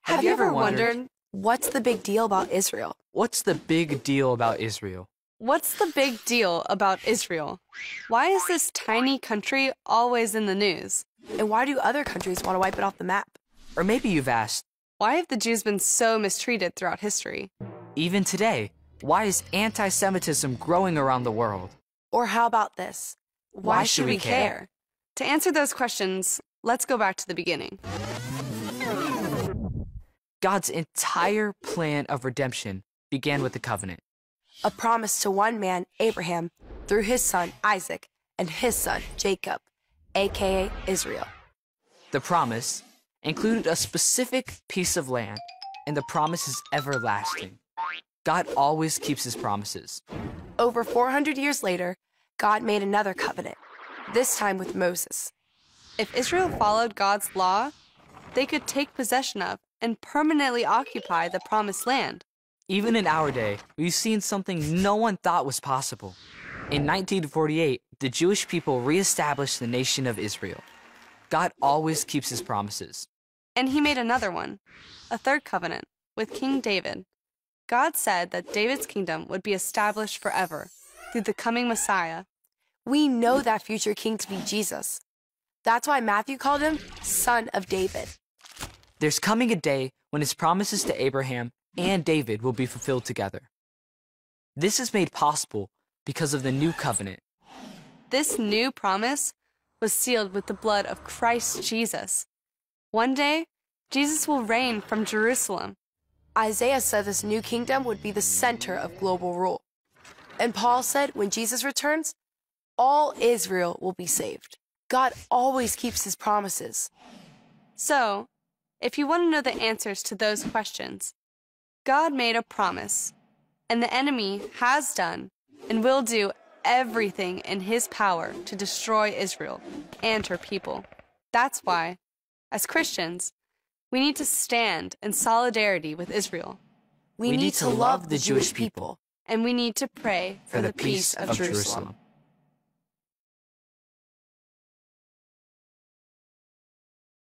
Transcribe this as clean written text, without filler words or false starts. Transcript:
Have you ever wondered, what's the big deal about Israel? What's the big deal about Israel? What's the big deal about Israel? Why is this tiny country always in the news? And why do other countries want to wipe it off the map? Or maybe you've asked, why have the Jews been so mistreated throughout history? Even today, why is anti-Semitism growing around the world? Or how about this? Why should we care? To answer those questions, let's go back to the beginning. God's entire plan of redemption began with the covenant. A promise to one man, Abraham, through his son, Isaac, and his son, Jacob, aka Israel. The promise included a specific piece of land, and the promise is everlasting. God always keeps his promises. Over 400 years later, God made another covenant, this time with Moses. If Israel followed God's law, they could take possession of and permanently occupy the promised land. Even in our day, we've seen something no one thought was possible. In 1948, the Jewish people reestablished the nation of Israel. God always keeps his promises. And he made another one, a third covenant, with King David. God said that David's kingdom would be established forever through the coming Messiah. We know that future king to be Jesus. That's why Matthew called him Son of David. There's coming a day when his promises to Abraham and David will be fulfilled together. This is made possible because of the new covenant. This new promise was sealed with the blood of Christ Jesus. One day, Jesus will reign from Jerusalem. Isaiah said this new kingdom would be the center of global rule. And Paul said when Jesus returns, all Israel will be saved. God always keeps his promises. So, if you want to know the answers to those questions, God made a promise, and the enemy has done and will do everything in his power to destroy Israel and her people. That's why, as Christians, we need to stand in solidarity with Israel. We need to love the Jewish people. And we need to pray for the peace of Jerusalem.